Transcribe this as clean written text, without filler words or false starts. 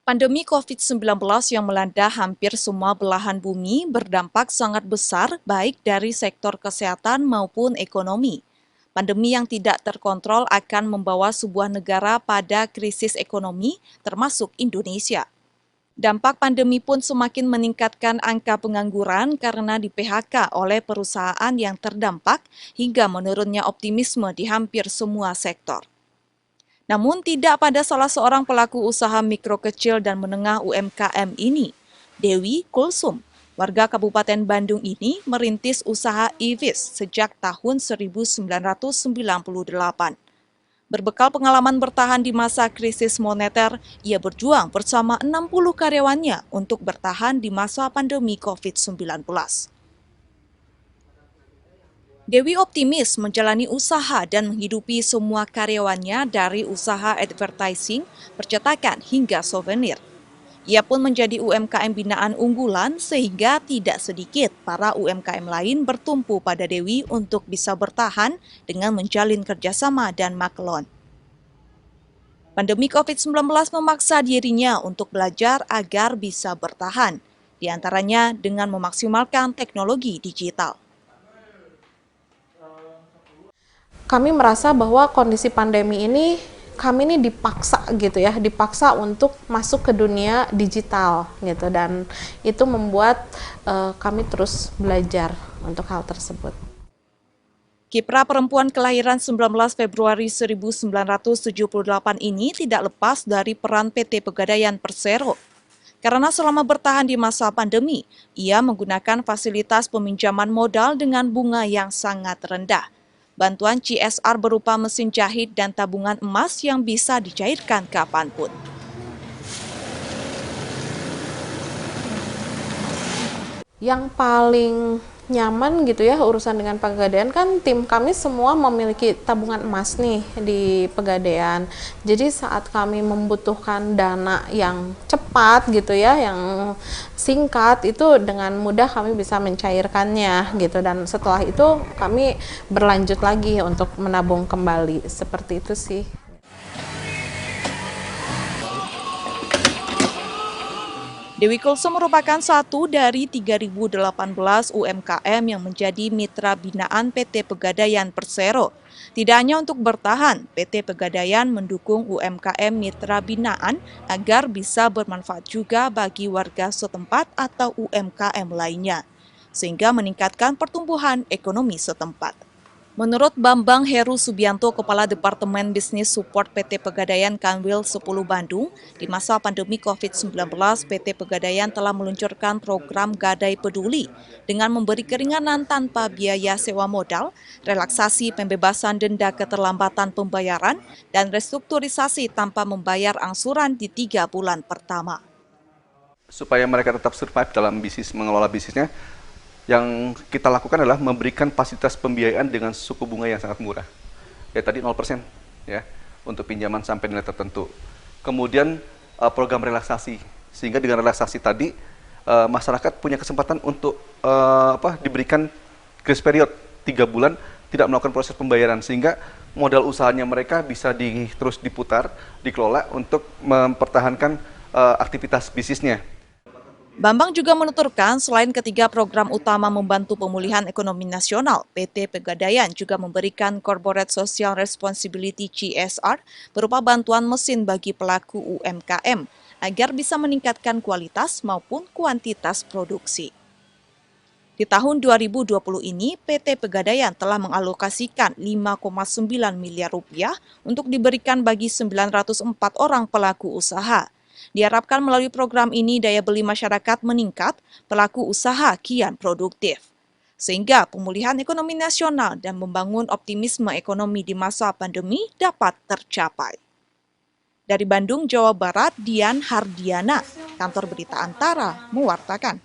Pandemi COVID-19 yang melanda hampir semua belahan bumi berdampak sangat besar baik dari sektor kesehatan maupun ekonomi. Pandemi yang tidak terkontrol akan membawa sebuah negara pada krisis ekonomi, termasuk Indonesia. Dampak pandemi pun semakin meningkatkan angka pengangguran karena di-PHK oleh perusahaan yang terdampak hingga menurunnya optimisme di hampir semua sektor. Namun tidak pada salah seorang pelaku usaha mikro kecil dan menengah UMKM ini. Dewi Kulsum, warga Kabupaten Bandung ini merintis usaha Ivis sejak tahun 1998. Berbekal pengalaman bertahan di masa krisis moneter, ia berjuang bersama 60 karyawannya untuk bertahan di masa pandemi COVID-19. Dewi optimis menjalani usaha dan menghidupi semua karyawannya dari usaha advertising, percetakan hingga souvenir. Ia pun menjadi UMKM binaan unggulan sehingga tidak sedikit para UMKM lain bertumpu pada Dewi untuk bisa bertahan dengan menjalin kerjasama dan makelon. Pandemi COVID-19 memaksa dirinya untuk belajar agar bisa bertahan, diantaranya dengan memaksimalkan teknologi digital. Kami merasa bahwa kondisi pandemi ini kami ini dipaksa gitu ya, dipaksa untuk masuk ke dunia digital gitu, dan itu membuat kami terus belajar untuk hal tersebut. Kiprah perempuan kelahiran 19 Februari 1978 ini tidak lepas dari peran PT Pegadaian Persero. Karena selama bertahan di masa pandemi, ia menggunakan fasilitas peminjaman modal dengan bunga yang sangat rendah. Bantuan CSR berupa mesin jahit dan tabungan emas yang bisa dicairkan kapanpun. Yang paling nyaman gitu ya urusan dengan Pegadaian, kan tim kami semua memiliki tabungan emas nih di Pegadaian. Jadi saat kami membutuhkan dana yang cepat gitu ya, yang singkat, itu dengan mudah kami bisa mencairkannya gitu, dan setelah itu kami berlanjut lagi untuk menabung kembali, seperti itu sih. Dewi Kulsum merupakan satu dari 3.018 UMKM yang menjadi mitra binaan PT Pegadaian Persero. Tidak hanya untuk bertahan, PT Pegadaian mendukung UMKM mitra binaan agar bisa bermanfaat juga bagi warga setempat atau UMKM lainnya, sehingga meningkatkan pertumbuhan ekonomi setempat. Menurut Bambang Heru Subianto, Kepala Departemen Bisnis Support PT Pegadaian Kanwil 10 Bandung, di masa pandemi COVID-19, PT Pegadaian telah meluncurkan program Gadai Peduli dengan memberi keringanan tanpa biaya sewa modal, relaksasi pembebasan denda keterlambatan pembayaran, dan restrukturisasi tanpa membayar angsuran di 3 bulan pertama. Supaya mereka tetap survive dalam bisnis, mengelola bisnisnya, yang kita lakukan adalah memberikan fasilitas pembiayaan dengan suku bunga yang sangat murah. Ya tadi 0% ya, untuk pinjaman sampai nilai tertentu. Kemudian program relaksasi, sehingga dengan relaksasi tadi masyarakat punya kesempatan untuk diberikan grace period 3 bulan tidak melakukan proses pembayaran, sehingga modal usahanya mereka bisa terus diputar, dikelola untuk mempertahankan aktivitas bisnisnya. Bambang juga menuturkan selain ketiga program utama membantu pemulihan ekonomi nasional, PT Pegadaian juga memberikan Corporate Social Responsibility CSR berupa bantuan mesin bagi pelaku UMKM agar bisa meningkatkan kualitas maupun kuantitas produksi. Di tahun 2020 ini, PT Pegadaian telah mengalokasikan 5,9 miliar rupiah untuk diberikan bagi 904 orang pelaku usaha. Diharapkan melalui program ini daya beli masyarakat meningkat, pelaku usaha kian produktif. Sehingga pemulihan ekonomi nasional dan membangun optimisme ekonomi di masa pandemi dapat tercapai. Dari Bandung, Jawa Barat, Dian Hardiana, Kantor Berita Antara, mewartakan.